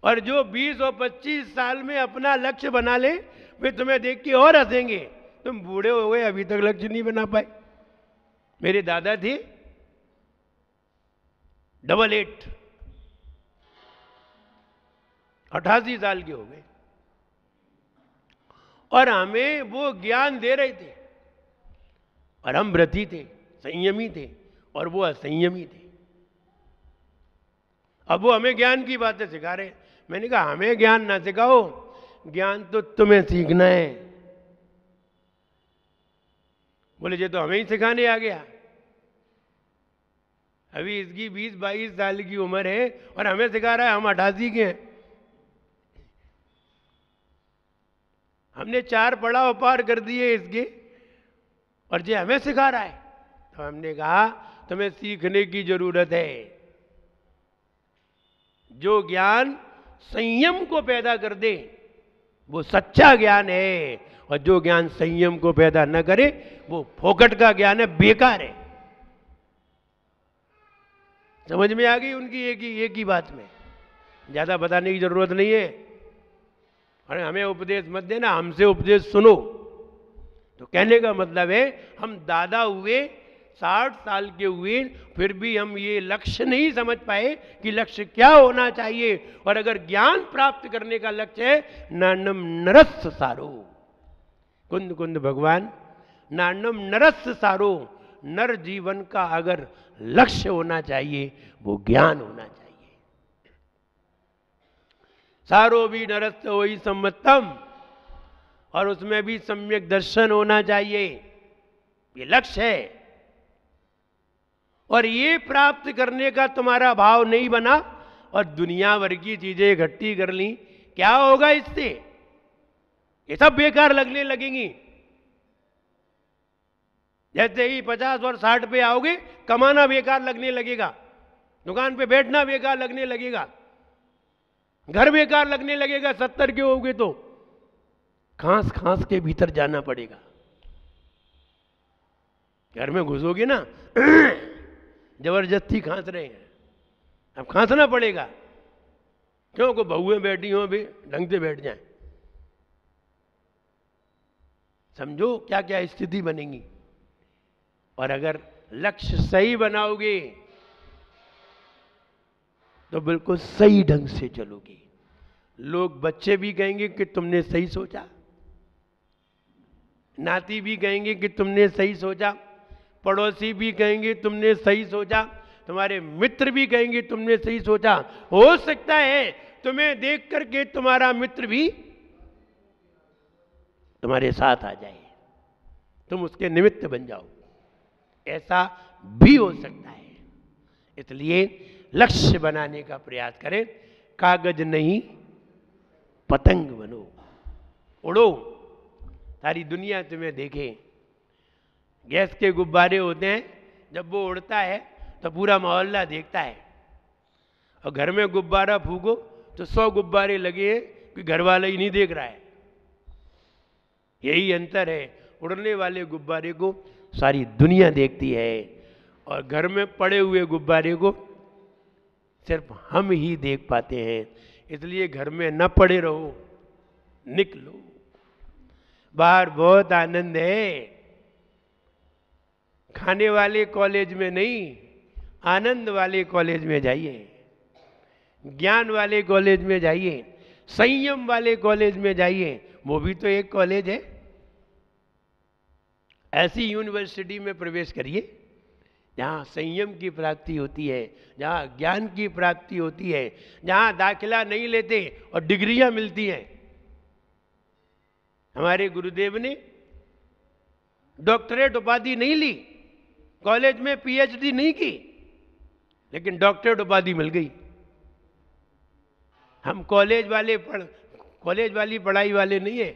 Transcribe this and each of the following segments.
और जो 20 और 25 साल में अपना लक्ष्य बना ले, वे तुम्हें देख के और हंसेंगे। तुम बूढ़े हो गए, अभी तक लक्ष्य नहीं बना पाए। मेरे दादा थे 88, 88 साल के हो गए, और हमें वो ज्ञान दे रहे थे, और हम व्रती थे, संयमी थे, और वो असंयमी थे। अब वो हमें ज्ञान की बातें सिखा रहे हैं। मैंने कहा हमें ज्ञान ना सिखाओ, ज्ञान तो तुम्हें सीखना है। बोले ये तो हमें ही सिखाने आ गया। अभी इसकी 20-22 साल की उम्र है और हमें सिखा रहा है, हम 88 के हैं। हमने 4 पड़ाव पार कर दिए इसके, और ये हमें सिखा रहा है। तो हमने कहा तुम्हें सीखने की जरूरत है। जो ज्ञान संयम को पैदा कर दे वो सच्चा ज्ञान है, और जो ज्ञान संयम को पैदा न करे वो फोकट का ज्ञान है, बेकार है। समझ में आ गई उनकी एक ही बात में, ज्यादा बताने की जरूरत नहीं है। अरे हमें उपदेश मत देना, हमसे उपदेश सुनो। तो कहने का मतलब है हम दादा हुए, 60 साल के हुए, फिर भी हम ये लक्ष्य नहीं समझ पाए कि लक्ष्य क्या होना चाहिए। और अगर ज्ञान प्राप्त करने का लक्ष्य है, नान्नम नरस्स सारो, कुंद कुंद भगवान, नान्नम नरस्स सारो, नर जीवन का अगर लक्ष्य होना चाहिए वो ज्ञान होना चाहिए। सारो भी नरस्त वही सम्मतम, और उसमें भी सम्यक दर्शन होना चाहिए। ये लक्ष्य है, और ये प्राप्त करने का तुम्हारा भाव नहीं बना और दुनिया भर की चीजें इकट्ठी कर ली, क्या होगा इससे? ये सब बेकार लगने लगेंगी। जैसे ही 50 और 60 पे आओगे, कमाना बेकार लगने लगेगा, दुकान पे बैठना बेकार लगने लगेगा, घर बेकार लगने लगेगा। 70 के होगे तो खांस खांस के भीतर जाना पड़ेगा। घर में घुसोगे ना, जबरदस्ती खांस रहे हैं, अब खांसना पड़ेगा। क्यों? को बहुएं बैठी हो भी ढंग से बैठ जाएं। समझो क्या क्या स्थिति बनेगी। और अगर लक्ष्य सही बनाओगे तो बिल्कुल सही ढंग से चलोगे। लोग, बच्चे भी कहेंगे कि तुमने सही सोचा, नाती भी कहेंगे कि तुमने सही सोचा, पड़ोसी भी कहेंगे तुमने सही सोचा, तुम्हारे मित्र भी कहेंगे तुमने सही सोचा। हो सकता है तुम्हें देख करके तुम्हारा मित्र भी तुम्हारे साथ आ जाए, तुम उसके निमित्त बन जाओ, ऐसा भी हो सकता है। इसलिए लक्ष्य बनाने का प्रयास करें। कागज नहीं पतंग बनो, उड़ो, सारी दुनिया तुम्हें देखे। गैस के गुब्बारे होते हैं, जब वो उड़ता है तो पूरा मोहल्ला देखता है, और घर में गुब्बारा फूको तो 100 गुब्बारे लगे हैं, कोई घर वाला ही नहीं देख रहा है। यही अंतर है, उड़ने वाले गुब्बारे को सारी दुनिया देखती है, और घर में पड़े हुए गुब्बारे को सिर्फ हम ही देख पाते हैं। इसलिए घर में न पड़े रहो, निकलो, बाहर बहुत आनंद है। खाने वाले कॉलेज में नहीं, आनंद वाले कॉलेज में जाइए, ज्ञान वाले कॉलेज में जाइए, संयम वाले कॉलेज में जाइए। वो भी तो एक कॉलेज है। ऐसी यूनिवर्सिटी में प्रवेश करिए जहाँ संयम की प्राप्ति होती है, जहाँ ज्ञान की प्राप्ति होती है, जहाँ दाखिला नहीं लेते और डिग्रियां मिलती हैं। हमारे गुरुदेव ने डॉक्टरेट उपाधि नहीं ली, कॉलेज में पीएचडी नहीं की, लेकिन डॉक्टरेट उपाधि मिल गई। हम कॉलेज वाली पढ़ाई वाले नहीं है,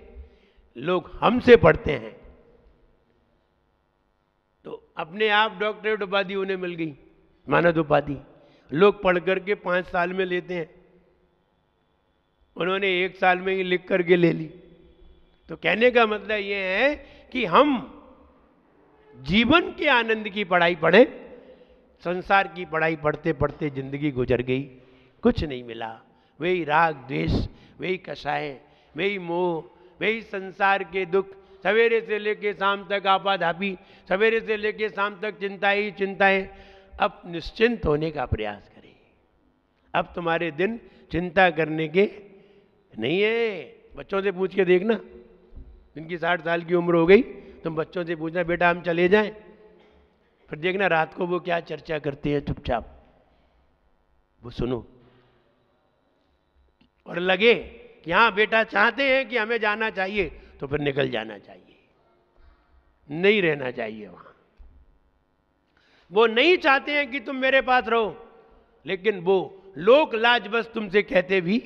लोग हमसे पढ़ते हैं, तो अपने आप डॉक्टरेट उपाधि उन्हें मिल गई, मानद उपाधि। लोग पढ़ करके 5 साल में लेते हैं, उन्होंने 1 साल में ही लिख करके ले ली। तो कहने का मतलब ये है कि हम जीवन के आनंद की पढ़ाई पढ़ें। संसार की पढ़ाई पढ़ते पढ़ते जिंदगी गुजर गई, कुछ नहीं मिला, वही राग द्वेष, वही कषाय, वही मोह, वही संसार के दुख, सवेरे से लेके शाम तक आपाधापी, सवेरे से लेके शाम तक चिंता ही चिंताएं। अब निश्चिंत होने का प्रयास करें। अब तुम्हारे दिन चिंता करने के नहीं है। बच्चों से पूछ के देखना, जिनकी 60 साल की उम्र हो गई, तुम बच्चों से पूछना बेटा हम चले जाएं, फिर देखना रात को वो क्या चर्चा करते हैं चुपचाप, वो सुनो। और लगे कि हाँ बेटा चाहते हैं कि हमें जाना चाहिए, तो फिर निकल जाना चाहिए, नहीं रहना चाहिए वहां। वो नहीं चाहते हैं कि तुम मेरे पास रहो, लेकिन वो लोक लाज बस तुमसे कहते भी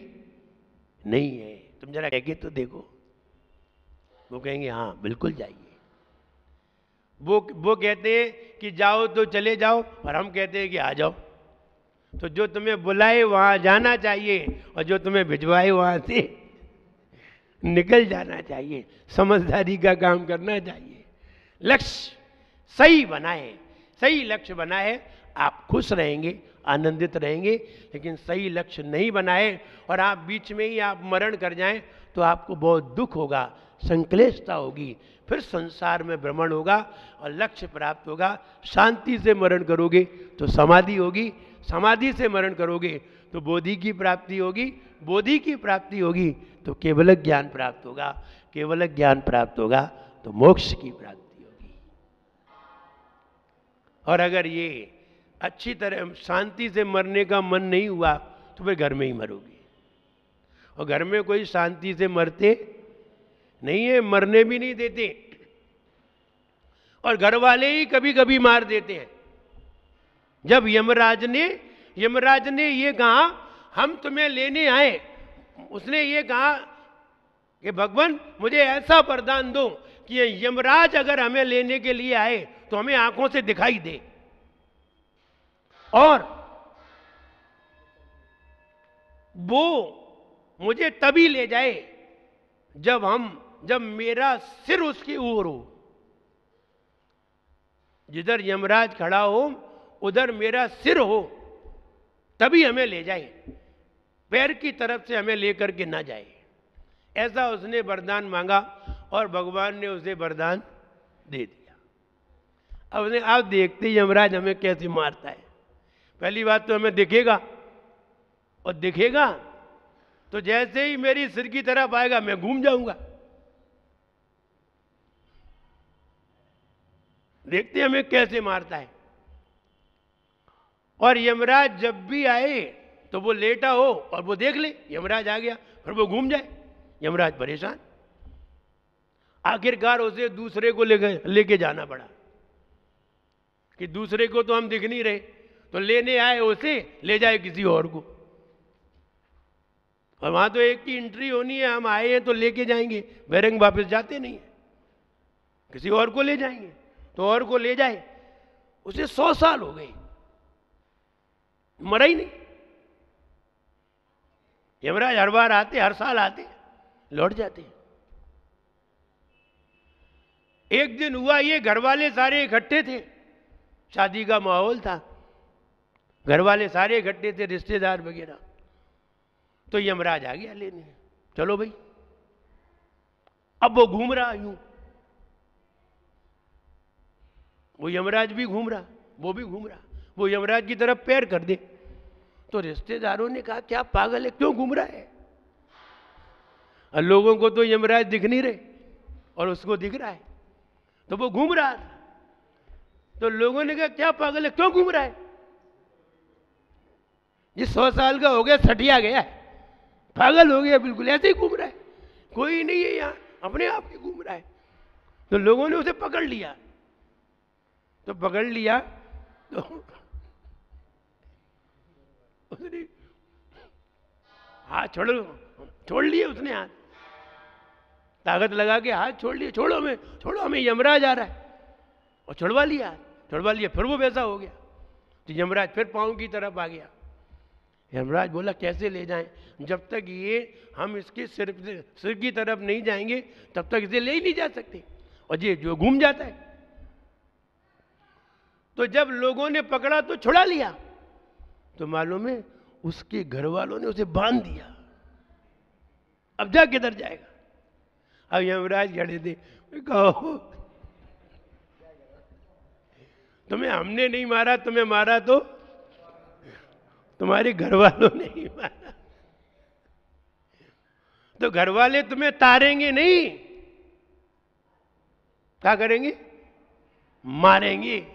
नहीं है। तुम जरा कह के तो देखो, वो कहेंगे हाँ बिल्कुल जाइए। वो कहते हैं कि जाओ तो चले जाओ, और हम कहते हैं कि आ जाओ। तो जो तुम्हें बुलाए वहां जाना चाहिए, और जो तुम्हें भिजवाए वहां से निकल जाना चाहिए। समझदारी का काम करना चाहिए। लक्ष्य सही बनाए, सही लक्ष्य बनाए, आप खुश रहेंगे, आनंदित रहेंगे। लेकिन सही लक्ष्य नहीं बनाए और आप बीच में ही आप मरण कर जाएं, तो आपको बहुत दुख होगा, संक्लेशता होगी, फिर संसार में भ्रमण होगा और लक्ष्य प्राप्त होगा। शांति से मरण करोगे तो समाधि होगी, समाधि से मरण करोगे तो बोधि की प्राप्ति होगी, बोधि की प्राप्ति होगी तो केवल ज्ञान प्राप्त होगा, केवल ज्ञान प्राप्त होगा तो मोक्ष की प्राप्ति होगी। और अगर ये अच्छी तरह शांति से मरने का मन नहीं हुआ तो फिर घर में ही मरोगे। और घर में कोई शांति से मरते नहीं है, मरने भी नहीं देते, और घर वाले ही कभी कभी मार देते हैं। जब यमराज ने ये कहा हम तुम्हें लेने आए, उसने ये कहा कि भगवान मुझे ऐसा वरदान दो कि यमराज अगर हमें लेने के लिए आए तो हमें आंखों से दिखाई दे, और वो मुझे तभी ले जाए जब मेरा सिर उसकी ओर हो। जिधर यमराज खड़ा हो उधर मेरा सिर हो, तभी हमें ले जाए, पैर की तरफ से हमें लेकर के ना जाए। ऐसा उसने वरदान मांगा और भगवान ने उसे वरदान दे दिया। अब उसने आप देखते यमराज हमें कैसे मारता है। पहली बात तो हमें दिखेगा, और दिखेगा तो जैसे ही मेरी सिर की तरफ आएगा मैं घूम जाऊंगा। देखते हमें कैसे मारता है। और यमराज जब भी आए तो वो लेटा हो और वो देख ले यमराज आ गया, फिर वो घूम जाए, यमराज परेशान। आखिरकार उसे दूसरे को लेके जाना पड़ा कि दूसरे को तो हम दिख नहीं रहे, तो लेने आए उसे, ले जाए किसी और को। और वहां तो एक की एंट्री होनी है, हम आए हैं तो लेके जाएंगे, बैरंग वापस जाते नहीं है, किसी और को ले जाएंगे। तो और को ले जाए, उसे 100 साल हो गए, मरा ही नहीं। यमराज हर बार आते, हर साल आते, लौट जाते। एक दिन हुआ ये, घर वाले सारे इकट्ठे थे, शादी का माहौल था, घर वाले सारे इकट्ठे थे, रिश्तेदार वगैरह। तो यमराज आ गया लेने, चलो भाई। अब वो घूम रहा यूं, वो यमराज भी घूम रहा, वो भी घूम रहा, वो यमराज की तरफ पैर कर दे। तो रिश्तेदारों ने कहा क्या पागल है, क्यों घूम रहा है? और लोगों को तो यमराज दिख नहीं रहे और उसको दिख रहा है, तो वो घूम रहा था। तो लोगों ने कहा क्या पागल है, क्यों घूम रहा है? ये 100 साल का हो गया, सटिया गया है, पागल हो गया, बिल्कुल ऐसे ही घूम रहा है, कोई नहीं है यहां, अपने आप ही घूम रहा है। तो लोगों ने उसे पकड़ लिया, तो पकड़ लिया तो उसने हाथ छोड़ लिए, उसने हाथ ताकत लगा के हाथ छोड़ लिए, छोड़ो हमें यमराज आ रहा है, और छुड़वा लिया। फिर वो वैसा हो गया। तो यमराज फिर पांव की तरफ आ गया। यमराज बोला कैसे ले जाएं, जब तक ये हम इसके सिर की तरफ नहीं जाएंगे तब तक इसे ले ही नहीं जा सकते, और ये जो घूम जाता है। तो जब लोगों ने पकड़ा तो छुड़ा लिया, तो मालूम है उसके घर वालों ने उसे बांध दिया। अब जा किधर जाएगा? अब यमराज खड़े थे, कहो तुम्हें हमने नहीं मारा, तुम्हें मारा तो तुम्हारे घर वालों ने ही मारा। तो घर वाले तुम्हें तारेंगे नहीं, क्या करेंगे? मारेंगे।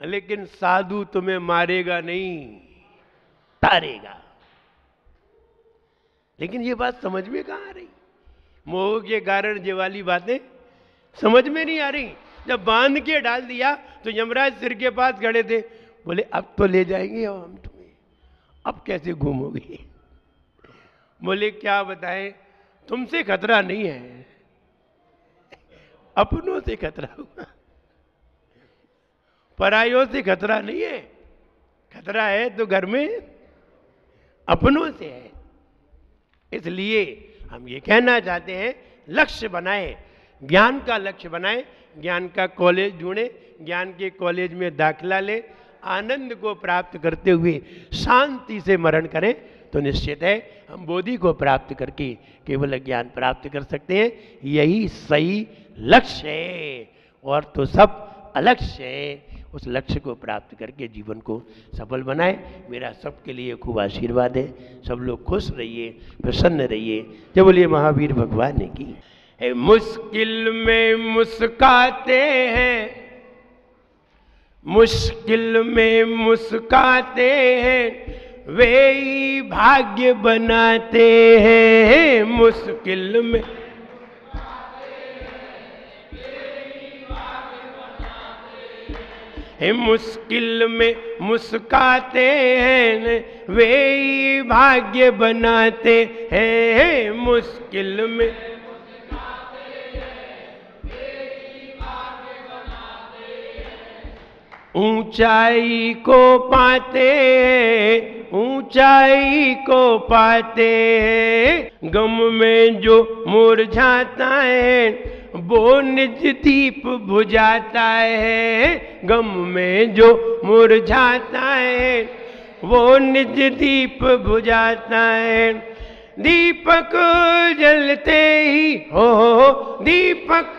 लेकिन साधु तुम्हें मारेगा नहीं, तारेगा। लेकिन ये बात समझ में कहां आ रही? मोह के कारण ये वाली बातें समझ में नहीं आ रही। जब बांध के डाल दिया तो यमराज सिर के पास खड़े थे, बोले अब तो ले जाएंगे हम तुम्हें, अब कैसे घूमोगे? बोले क्या बताएं, तुमसे खतरा नहीं है, अपनों से खतरा हुआ। परायों से खतरा नहीं है, खतरा है तो घर में अपनों से है। इसलिए हम ये कहना चाहते हैं, लक्ष्य बनाएं, ज्ञान का लक्ष्य बनाएं, ज्ञान का कॉलेज ढूंढें, ज्ञान के कॉलेज में दाखिला लें, आनंद को प्राप्त करते हुए शांति से मरण करें, तो निश्चित है हम बोधि को प्राप्त करके केवल ज्ञान प्राप्त कर सकते हैं। यही सही लक्ष्य है, और तो सब अलक्ष्य है। उस लक्ष्य को प्राप्त करके जीवन को सफल बनाए। मेरा सबके लिए खूब आशीर्वाद है। सब लोग खुश रहिए, प्रसन्न रहिए। जय बोलिए महावीर भगवान की। मुश्किल में मुस्काते हैं, मुश्किल में मुस्काते हैं, वे ही भाग्य बनाते हैं। मुश्किल में मुश्किल में मुस्काते हैं, वे ही भाग्य बनाते हैं। मुश्किल में ऊंचाई को पाते हैं, ऊंचाई को पाते हैं। गम में जो मुरझाता है, वो निज दीप बुझाता है। गम में जो मुरझाता है, वो निज दीप बुझाता है। दीपक जलते ही हो, दीपक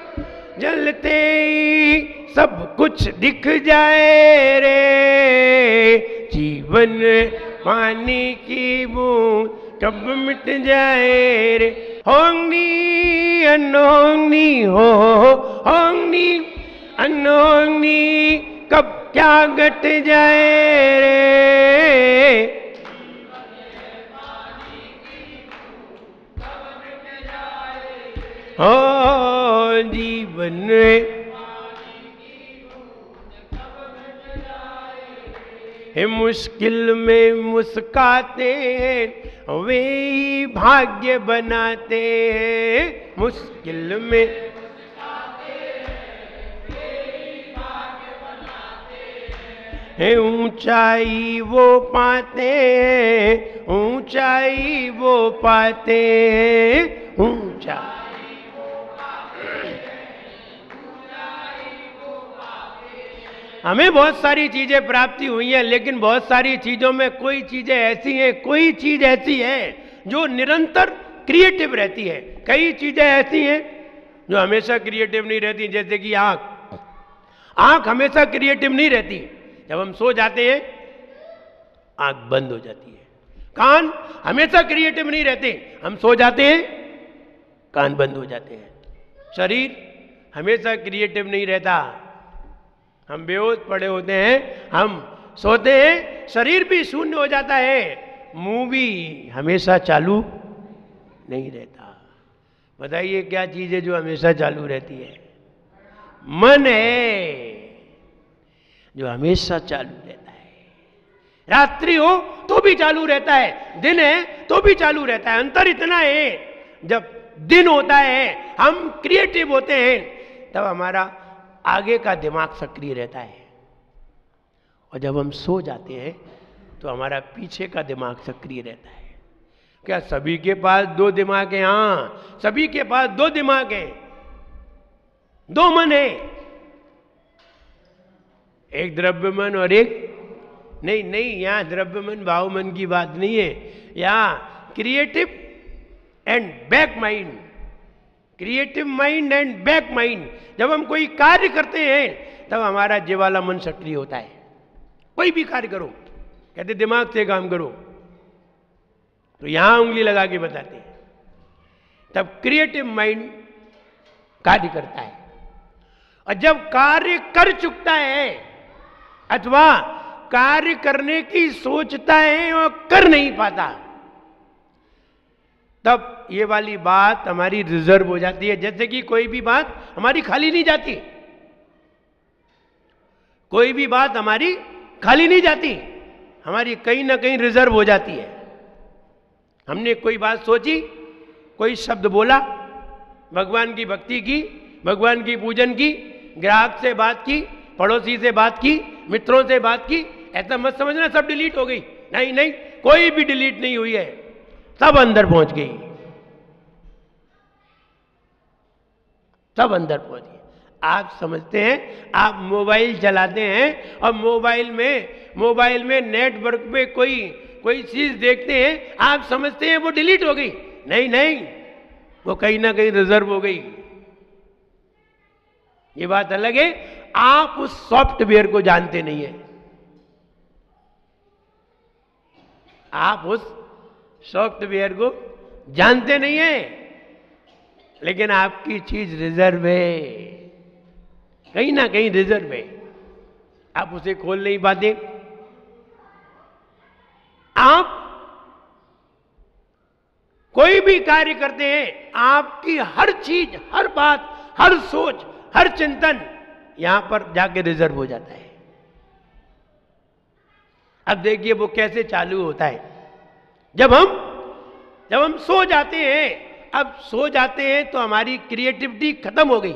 जलते ही सब कुछ दिख जाए रे। जीवन पानी की बूंद कब मिट जाए रे। होंगी अनहोंगी हो, होंगी अनहोंगी कब क्या घट जाए रे। हो जीवन मुश्किल में मुस्काते हैं, वे ही भाग्य बनाते हैं। मुश्किल में ऊंचाई वो पाते हैं, ऊंचाई वो पाते हैं। ऊंचाई हमें बहुत सारी चीजें प्राप्ति हुई हैं, लेकिन बहुत सारी चीजों में कोई चीजें ऐसी हैं, कोई चीज ऐसी है जो निरंतर क्रिएटिव रहती है। कई चीजें ऐसी हैं जो हमेशा क्रिएटिव नहीं रहती, जैसे कि आंख। आंख हमेशा क्रिएटिव नहीं रहती। जब हम सो जाते हैं आंख बंद हो जाती है। कान हमेशा क्रिएटिव नहीं रहते, हम सो जाते हैं कान बंद हो जाते हैं। शरीर हमेशा क्रिएटिव नहीं रहता, हम बेहोश पड़े होते हैं, हम सोते हैं, शरीर भी शून्य हो जाता है। मुंह भी हमेशा चालू नहीं रहता। बताइए क्या चीज है जो हमेशा चालू रहती है? मन है जो हमेशा चालू रहता है। रात्रि हो तो भी चालू रहता है, दिन है तो भी चालू रहता है। अंतर इतना है, जब दिन होता है हम क्रिएटिव होते हैं, तब हमारा आगे का दिमाग सक्रिय रहता है, और जब हम सो जाते हैं तो हमारा पीछे का दिमाग सक्रिय रहता है। क्या सभी के पास दो दिमाग हैं? हाँ, सभी के पास दो दिमाग हैं, दो मन है, एक द्रव्य मन और एक नहीं नहीं, यहां द्रव्य मन भाव मन की बात नहीं है, यहां creative and back mind, creative mind and back mind. जब हम कोई कार्य करते हैं तब हमारा ये वाला मन सक्रिय होता है। कोई भी कार्य करो, कहते दिमाग से काम करो, तो यहां उंगली लगा के बताते हैं, तब क्रिएटिव माइंड कार्य करता है। और जब कार्य कर चुकता है अथवा कार्य करने की सोचता है और कर नहीं पाता, तब ये वाली बात हमारी रिजर्व हो जाती है। जैसे कि कोई भी बात हमारी खाली नहीं जाती, कोई भी बात हमारी खाली नहीं जाती, हमारी कहीं ना कहीं रिजर्व हो जाती है। हमने कोई बात सोची, कोई शब्द बोला, भगवान की भक्ति की, भगवान की पूजन की, ग्राहक से बात की, पड़ोसी से बात की, मित्रों से बात की, ऐसा मत समझना सब डिलीट हो गई। नहीं नहीं, कोई भी डिलीट नहीं हुई है, सब अंदर पहुंच गई, सब अंदर पहुंच गई। आप समझते हैं, आप मोबाइल चलाते हैं और मोबाइल में नेटवर्क पे कोई चीज देखते हैं, आप समझते हैं वो डिलीट हो गई। नहीं नहीं, वो कहीं ना कहीं रिजर्व हो गई। ये बात अलग है, आप उस सॉफ्टवेयर को जानते नहीं है, आप उस सॉफ्टवेयर को जानते नहीं है, लेकिन आपकी चीज रिजर्व है, कहीं ना कहीं रिजर्व है, आप उसे खोल नहीं पाते। आप कोई भी कार्य करते हैं, आपकी हर चीज, हर बात, हर सोच, हर चिंतन यहां पर जाके रिजर्व हो जाता है। अब देखिए वो कैसे चालू होता है, जब हम सो जाते हैं। अब सो जाते हैं तो हमारी क्रिएटिविटी खत्म हो गई,